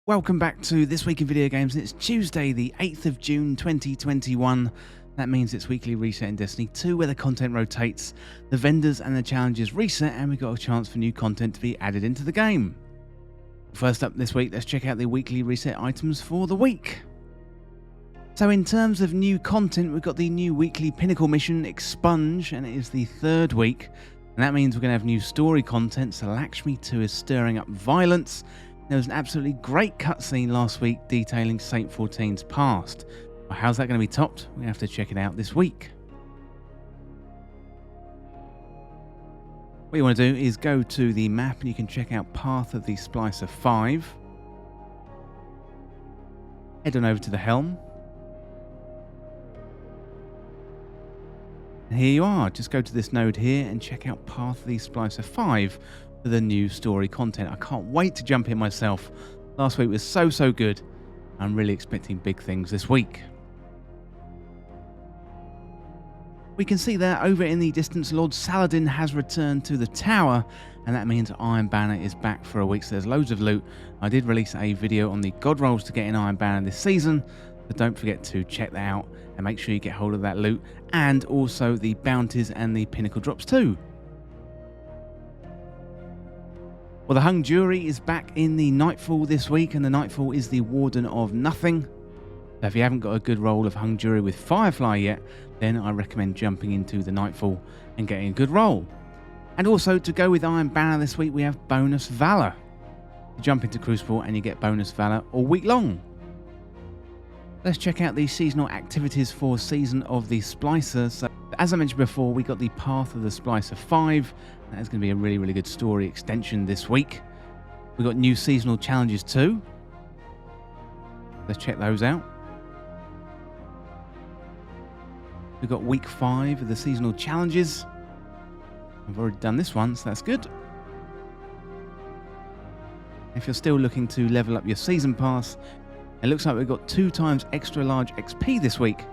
Welcome back to This Week in Video Games. It's Tuesday the 8th of June 2021. That means it's weekly reset in Destiny 2 where the content rotates, the vendors and the challenges reset, and we've got a chance for new content to be added into the game. First up this week, let's check out the weekly reset items for the week. So in terms of new content, we've got the new weekly pinnacle mission, Expunge, and it is the third week. And that means we're going to have new story content, so Lakshmi 2 is stirring up violence. There was an absolutely great cutscene last week detailing Saint 14's past. Well, how's that going to be topped? We have to check it out this week. What you want to do is go to the map and you can check out Path of the Splicer 5. Head on over to the helm. And here you are. Just go to this node here and check out Path of the Splicer 5. For the new story content. I can't wait to jump in myself. Last week was so good. I'm really expecting big things this week. We can see there over in the distance Lord Saladin has returned to the tower, and that means Iron Banner is back for a week, so there's loads of loot. I did release a video on the god rolls to get in Iron Banner this season, so don't forget to check that out and make sure you get hold of that loot, and also the bounties and the pinnacle drops too. Well, the hung jury is back in the Nightfall this week, and the Nightfall is the Warden of Nothing. So if you haven't got a good roll of hung jury with Firefly yet, then I recommend jumping into the Nightfall and getting a good roll. And also, to go with Iron Banner this week, we have bonus Valor. You jump into Crucible and you get bonus Valor all week long. Let's check out the seasonal activities for Season of the Splicer. So, as I mentioned before, we got the Path of the Splicer 5. That is going to be a really good story extension this week. We've got new seasonal challenges too. Let's check those out. We've got week 5 of the seasonal challenges. I've already done this one, so that's good. If you're still looking to level up your season pass, it looks like we've got 2 times extra large XP this week.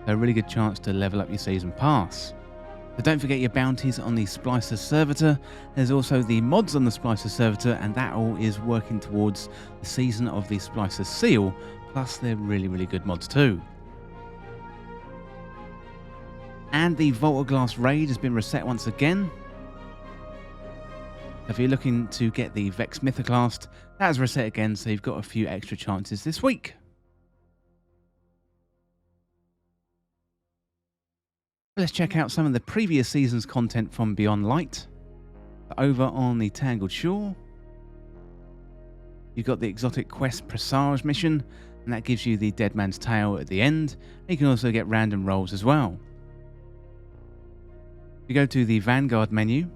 So a really good chance to level up your season pass. So don't forget your bounties on the Splicer Servitor. There's also the mods on the Splicer Servitor, and that all is working towards the Season of the Splicer Seal. Plus they're really good mods too. And the Vault of Glass raid has been reset once again. If you're looking to get the Vex Mythoclast, that is reset again, so you've got a few extra chances this week. Let's check out some of the previous season's content from Beyond Light. Over on the Tangled Shore, you've got the Exotic Quest Presage mission, and that gives you the Dead Man's Tale at the end. You can also get random rolls as well. If you go to the Vanguard menu,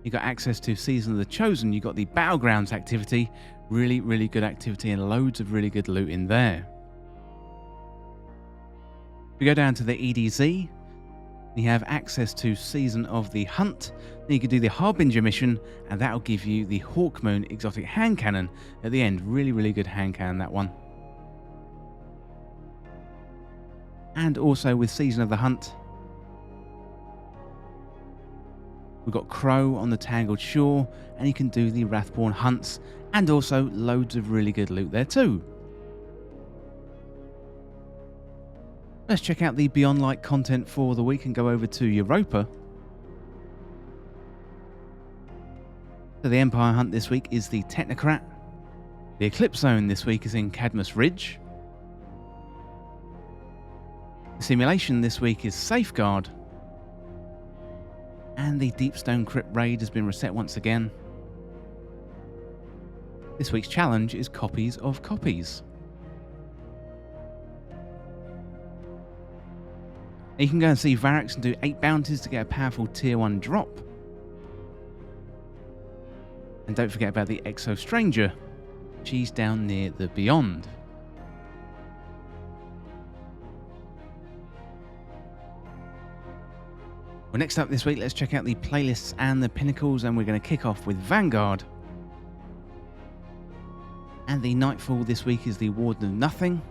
you've got access to Season of the Chosen. You've got the Battlegrounds activity, really good activity and loads of really good loot in there. We go down to the EDZ, you have access to Season of the Hunt. Then you can do the Harbinger mission, and that'll give you the Hawkmoon exotic hand cannon at the end. Really good hand cannon, that one. And also with Season of the Hunt, we've got Crow on the Tangled Shore, and you can do the Wrathborn hunts, and also loads of really good loot there too. Let's check out the Beyond Light content for the week and go over to Europa. So the Empire Hunt this week is the Technocrat. The Eclipse Zone this week is in Cadmus Ridge. The Simulation this week is Safeguard. And the Deepstone Crypt Raid has been reset once again. This week's challenge is Copies of Copies. You can go and see Varix and do 8 bounties to get a powerful tier 1 drop. And don't forget about the Exo Stranger. She's down near the Beyond. Well, next up this week, let's check out the playlists and the pinnacles, and we're going to kick off with Vanguard. And the Nightfall this week is the Warden of Nothing.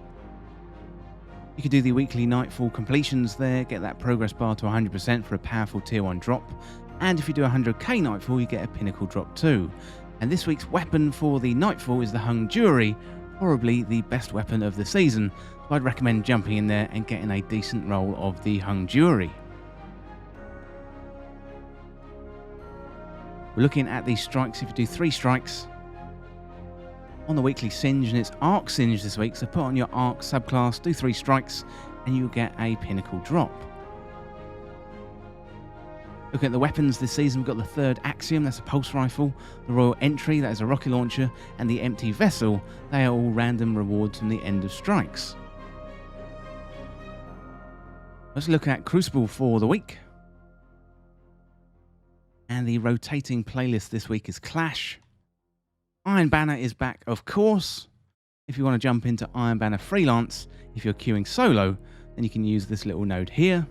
You can do the weekly Nightfall completions there, get that progress bar to 100% for a powerful tier 1 drop, and if you do 100k Nightfall you get a pinnacle drop too. And this week's weapon for the Nightfall is the hung jury, probably the best weapon of the season, so I'd recommend jumping in there and getting a decent roll of the hung jury. We're looking at the strikes. If you do 3 strikes on the weekly singe, and it's arc singe this week, so put on your arc subclass, do 3 strikes, and you'll get a pinnacle drop. Looking at the weapons this season, we've got the 3rd Axiom, that's a pulse rifle, the Royal Entry, that is a rocket launcher, and the Empty Vessel, they are all random rewards from the end of strikes. Let's look at Crucible for the week. And the rotating playlist this week is Clash. Iron Banner is back, of course. If you want to jump into Iron Banner Freelance, if you're queuing solo, then you can use this little node here.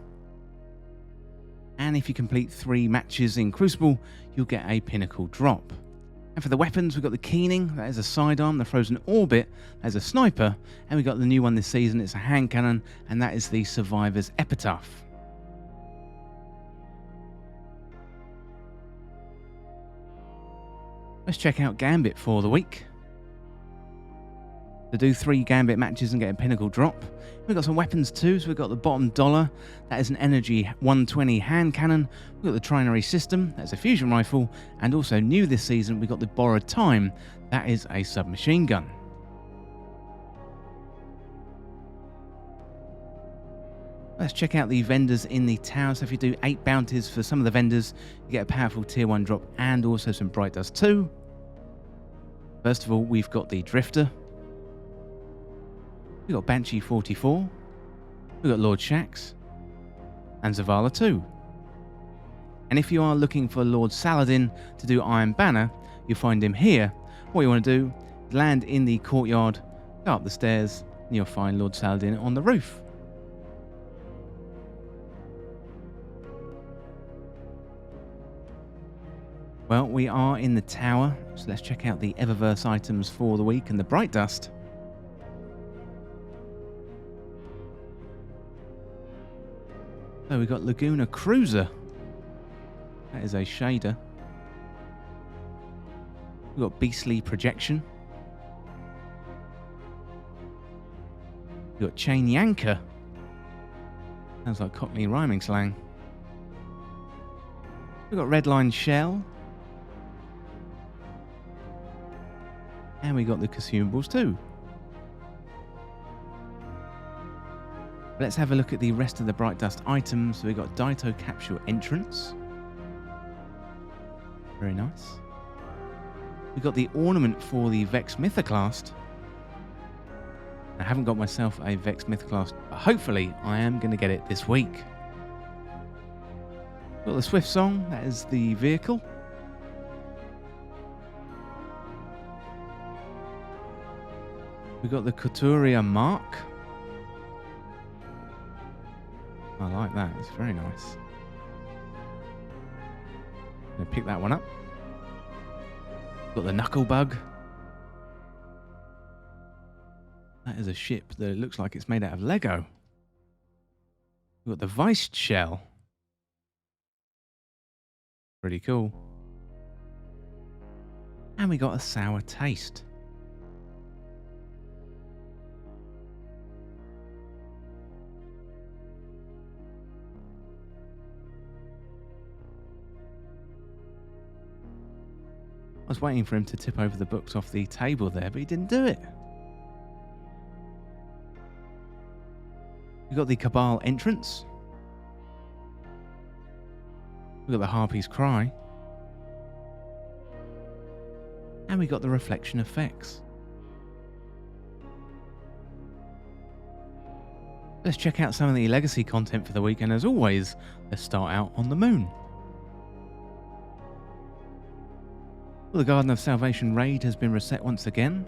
And if you complete 3 matches in Crucible, you'll get a pinnacle drop. And for the weapons, we've got the Keening, that is a sidearm, the Frozen Orbit, that is a sniper, and we've got the new one this season, it's a hand cannon, and that is the Survivor's Epitaph. Let's check out Gambit for the week. To do 3 Gambit matches and get a pinnacle drop. We've got some weapons too, so we've got the bottom dollar, that is an energy 120 hand cannon. We've got the trinary system, that's a fusion rifle, and also new this season, we've got the borrowed time, that is a submachine gun. Let's check out the vendors in the tower. So if you do 8 bounties for some of the vendors, you get a powerful tier 1 drop and also some bright dust too. First of all, we've got the Drifter. We've got Banshee 44. We've got Lord Shax. And Zavala 2. And if you are looking for Lord Saladin to do Iron Banner, you'll find him here. What you want to do, land in the courtyard, go up the stairs, and you'll find Lord Saladin on the roof. Well, we are in the tower, so let's check out the Eververse items for the week and the Bright Dust. So we've got Laguna Cruiser. That is a shader. We've got Beastly Projection. We've got Chain Yanker. Sounds like Cockney rhyming slang. We've got Redline Shell. And we got the consumables too. Let's have a look at the rest of the Bright Dust items. So we've got Daito Capsule Entrance. Very nice. We've got the ornament for the Vex Mythoclast. I haven't got myself a Vex Mythoclast, but hopefully I am going to get it this week. Got the Swift Song, that is the vehicle. We've got the Couturier Mark. I like that, it's very nice. I'm going to pick that one up. Got the Knuckle Bug. That is a ship that looks like it's made out of Lego. We've got the Vice Shell. Pretty cool. And we got a Sour Taste. I was waiting for him to tip over the books off the table there, but he didn't do it. We've got the Cabal Entrance. We've got the Harpy's Cry. And we got the Reflection Effects. Let's check out some of the legacy content for the week, and as always, let's start out on the moon. Well, the Garden of Salvation raid has been reset once again.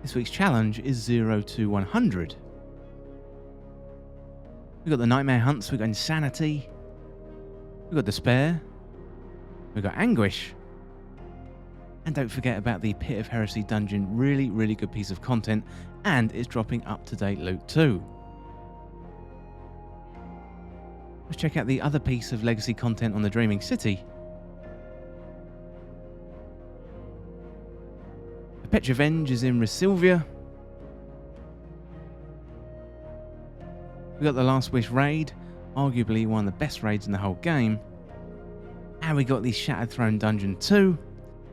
This week's challenge is 0 to 100. We've got the Nightmare Hunts, we've got Insanity, we've got Despair, we've got Anguish, and don't forget about the Pit of Heresy dungeon, really, really good piece of content, and it's dropping up-to-date loot too. Let's check out the other piece of legacy content on the Dreaming City. Petrovenge is in Resilvia. We got the Last Wish raid, arguably one of the best raids in the whole game. And we got the Shattered Throne Dungeon 2,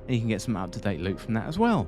and you can get some up-to-date loot from that as well.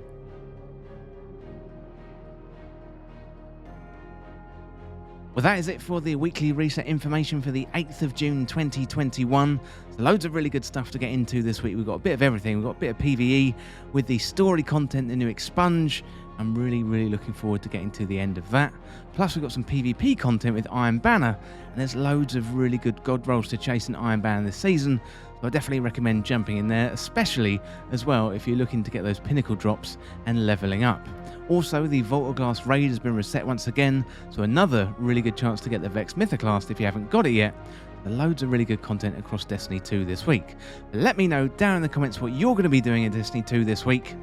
Well, that is it for the weekly reset information for the 8th of June 2021. So loads of really good stuff to get into this week. We've got a bit of everything. We've got a bit of PvE with the story content, the new Expunge. I'm really looking forward to getting to the end of that. Plus, we've got some PvP content with Iron Banner, and there's loads of really good god rolls to chase in Iron Banner this season. So I definitely recommend jumping in there, especially as well if you're looking to get those pinnacle drops and leveling up. Also, the Voltoglass raid has been reset once again, so another really good chance to get the Vex Mythoclast if you haven't got it yet. There are loads of really good content across Destiny 2 this week. Let me know down in the comments what you're going to be doing in Destiny 2 this week.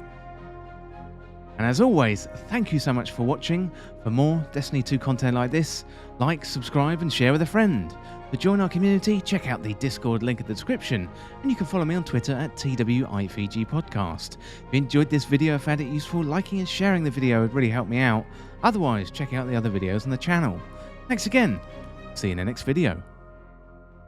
And as always, thank you so much for watching. For more Destiny 2 content like this, like, subscribe and share with a friend. To join our community, check out the Discord link in the description, and you can follow me on Twitter at TWIFG Podcast. If you enjoyed this video or found it useful, liking and sharing the video would really help me out. Otherwise, check out the other videos on the channel. Thanks again. See you in the next video.